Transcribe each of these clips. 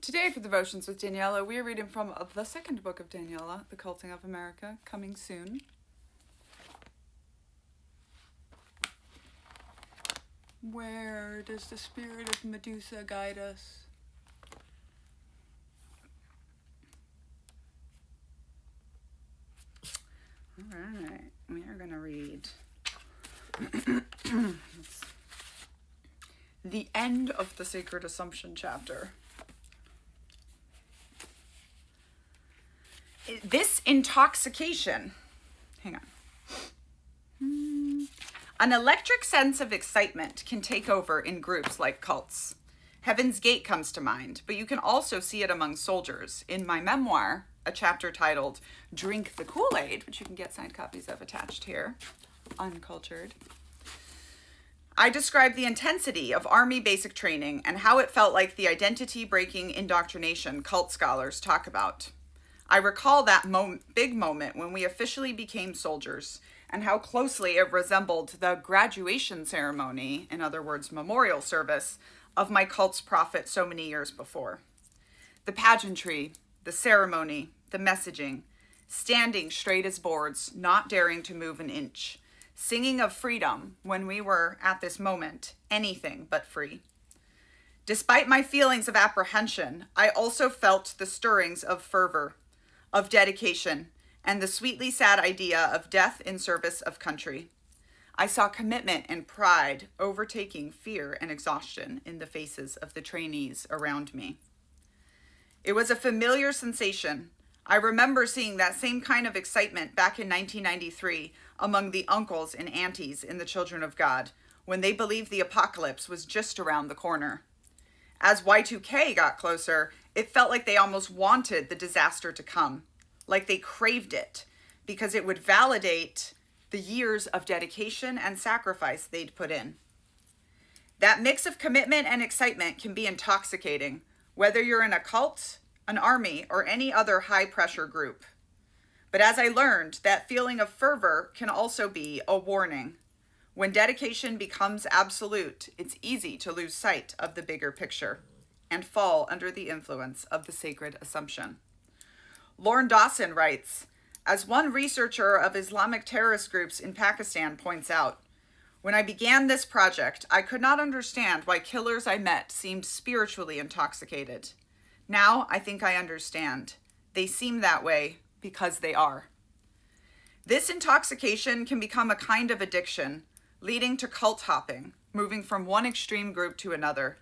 Today for Devotions with Daniella, we are reading from the second book of Daniella, The Culting of America, coming soon. Where does the spirit of Medusa guide us? All right, we are going to read the end of the Sacred Assumption chapter. This intoxication, hang on. An electric sense of excitement can take over in groups like cults. Heaven's Gate comes to mind, but you can also see it among soldiers. In my memoir, a chapter titled Drink the Kool-Aid, which you can get signed copies of attached here, Uncultured, I describe the intensity of Army basic training and how it felt like the identity-breaking indoctrination cult scholars talk about. I recall that big moment when we officially became soldiers and how closely it resembled the graduation ceremony, in other words, memorial service, of my cult's prophet so many years before. The pageantry, the ceremony, the messaging, standing straight as boards, not daring to move an inch, singing of freedom when we were, at this moment, anything but free. Despite my feelings of apprehension, I also felt the stirrings of fervor, of dedication, and the sweetly sad idea of death in service of country. I saw commitment and pride overtaking fear and exhaustion in the faces of the trainees around me. It was a familiar sensation. I remember seeing that same kind of excitement back in 1993 among the uncles and aunties in the Children of God, when they believed the apocalypse was just around the corner. As Y2K got closer, it felt like they almost wanted the disaster to come, like they craved it, because it would validate the years of dedication and sacrifice they'd put in. That mix of commitment and excitement can be intoxicating, whether you're in a cult, an army, or any other high-pressure group. But as I learned, that feeling of fervor can also be a warning. When dedication becomes absolute, it's easy to lose sight of the bigger picture and fall under the influence of the sacred assumption. Lorne Dawson writes, as one researcher of Islamic terrorist groups in Pakistan points out, when I began this project, I could not understand why killers I met seemed spiritually intoxicated. Now I think I understand. They seem that way because they are. This intoxication can become a kind of addiction, leading to cult hopping, moving from one extreme group to another,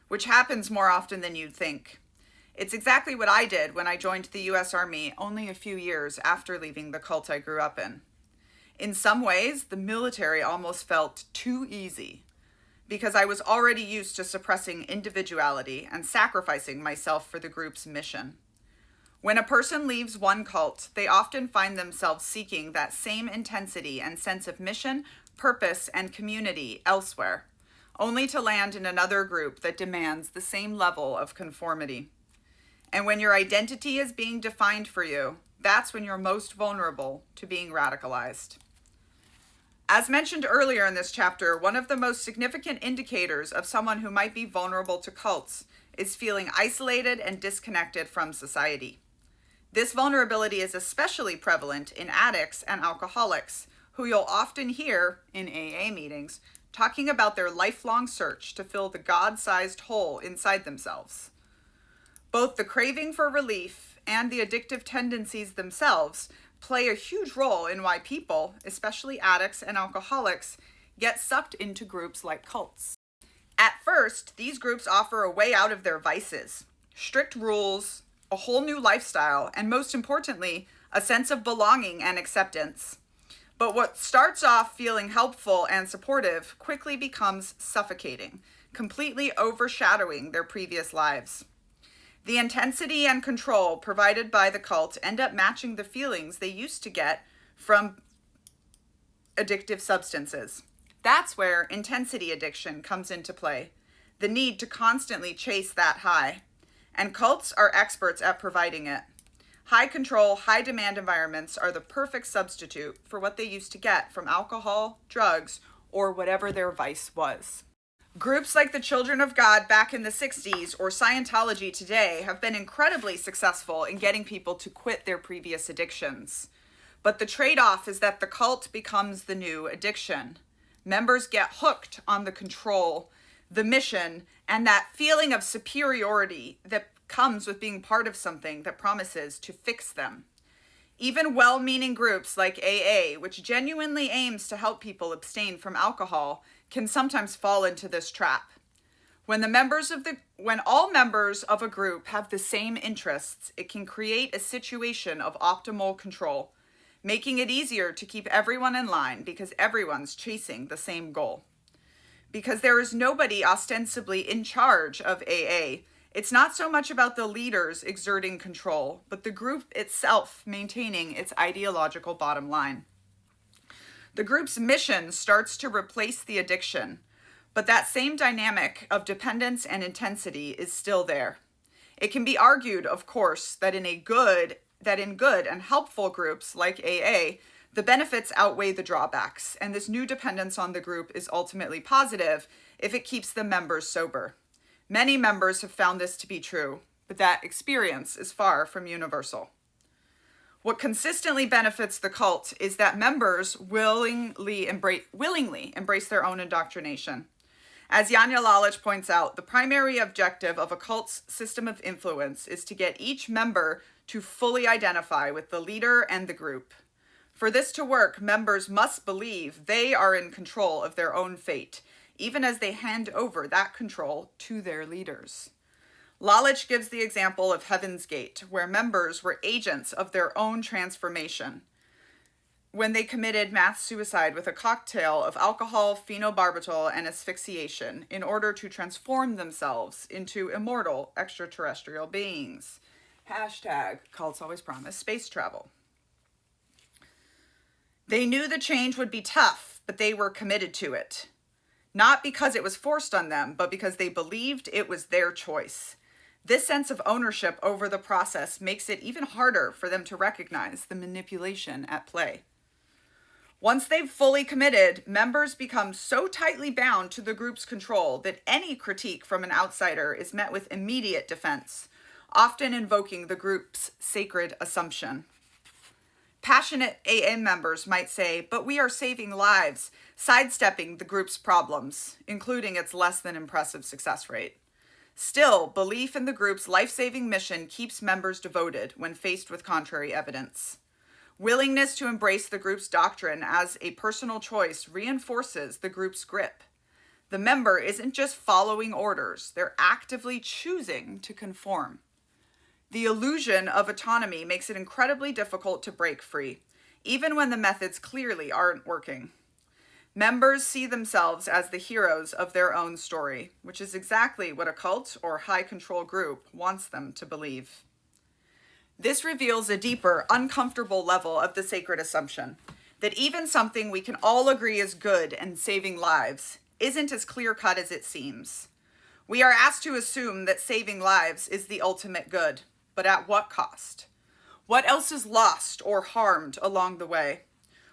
which happens more often than you'd think. It's exactly what I did when I joined the U.S. Army only a few years after leaving the cult I grew up in. In some ways, the military almost felt too easy because I was already used to suppressing individuality and sacrificing myself for the group's mission. When a person leaves one cult, they often find themselves seeking that same intensity and sense of mission, purpose, and community elsewhere, only to land in another group that demands the same level of conformity. And when your identity is being defined for you, that's when you're most vulnerable to being radicalized. As mentioned earlier in this chapter, one of the most significant indicators of someone who might be vulnerable to cults is feeling isolated and disconnected from society. This vulnerability is especially prevalent in addicts and alcoholics, who you'll often hear in AA meetings talking about their lifelong search to fill the God-sized hole inside themselves. Both the craving for relief and the addictive tendencies themselves play a huge role in why people, especially addicts and alcoholics, get sucked into groups like cults. At first, these groups offer a way out of their vices, strict rules, a whole new lifestyle, and most importantly, a sense of belonging and acceptance. But what starts off feeling helpful and supportive quickly becomes suffocating, completely overshadowing their previous lives. The intensity and control provided by the cult end up matching the feelings they used to get from addictive substances. That's where intensity addiction comes into play, the need to constantly chase that high. And cults are experts at providing it. High control, high demand environments are the perfect substitute for what they used to get from alcohol, drugs, or whatever their vice was. Groups like the Children of God back in the 60s or Scientology today have been incredibly successful in getting people to quit their previous addictions. But the trade-off is that the cult becomes the new addiction. Members get hooked on the control, the mission, and that feeling of superiority that comes with being part of something that promises to fix them. Even well-meaning groups like AA, which genuinely aims to help people abstain from alcohol, can sometimes fall into this trap. When all members of a group have the same interests, it can create a situation of optimal control, making it easier to keep everyone in line because everyone's chasing the same goal. Because there is nobody ostensibly in charge of AA, it's not so much about the leaders exerting control, but the group itself maintaining its ideological bottom line. The group's mission starts to replace the addiction, but that same dynamic of dependence and intensity is still there. It can be argued, of course, that in good and helpful groups like AA, the benefits outweigh the drawbacks, and this new dependence on the group is ultimately positive if it keeps the members sober. Many members have found this to be true, but that experience is far from universal. What consistently benefits the cult is that members willingly embrace their own indoctrination. As Daniella points out, the primary objective of a cult's system of influence is to get each member to fully identify with the leader and the group. For this to work, members must believe they are in control of their own fate, even as they hand over that control to their leaders. Lalich gives the example of Heaven's Gate, where members were agents of their own transformation when they committed mass suicide with a cocktail of alcohol, phenobarbital, and asphyxiation in order to transform themselves into immortal extraterrestrial beings. #cults always promise space travel. They knew the change would be tough, but they were committed to it. Not because it was forced on them, but because they believed it was their choice. This sense of ownership over the process makes it even harder for them to recognize the manipulation at play. Once they've fully committed, members become so tightly bound to the group's control that any critique from an outsider is met with immediate defense, often invoking the group's sacred assumption. Passionate AA members might say, "But we are saving lives," sidestepping the group's problems, including its less than impressive success rate. Still, belief in the group's life-saving mission keeps members devoted when faced with contrary evidence. Willingness to embrace the group's doctrine as a personal choice reinforces the group's grip. The member isn't just following orders, they're actively choosing to conform. The illusion of autonomy makes it incredibly difficult to break free, even when the methods clearly aren't working. Members see themselves as the heroes of their own story, which is exactly what a cult or high control group wants them to believe. This reveals a deeper, uncomfortable level of the sacred assumption that even something we can all agree is good and saving lives isn't as clear-cut as it seems. We are asked to assume that saving lives is the ultimate good, but at what cost? What else is lost or harmed along the way?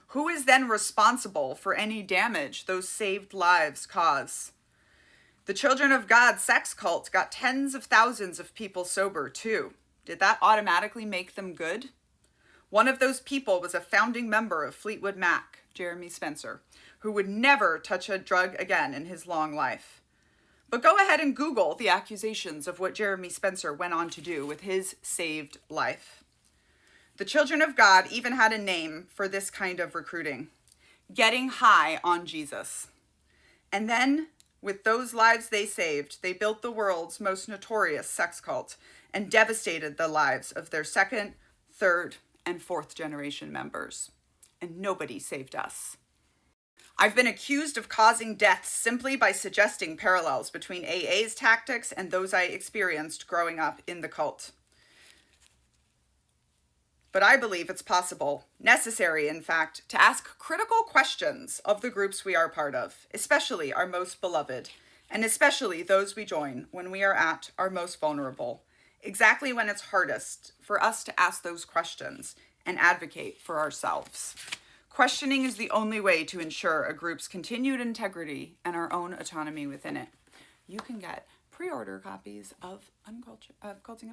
Who is then responsible for any damage those saved lives cause? The Children of God sex cult got tens of thousands of people sober too. Did that automatically make them good? One of those people was a founding member of Fleetwood Mac, Jeremy Spencer, who would never touch a drug again in his long life. But go ahead and Google the accusations of what Jeremy Spencer went on to do with his saved life. The Children of God even had a name for this kind of recruiting: getting high on Jesus. And then, with those lives they saved, they built the world's most notorious sex cult and devastated the lives of their second, third, and fourth generation members. And nobody saved us. I've been accused of causing deaths simply by suggesting parallels between AA's tactics and those I experienced growing up in the cult. But I believe it's possible, necessary in fact, to ask critical questions of the groups we are part of, especially our most beloved, and especially those we join when we are at our most vulnerable, exactly when it's hardest for us to ask those questions and advocate for ourselves. Questioning is the only way to ensure a group's continued integrity and our own autonomy within it. You can get pre-order copies of Culting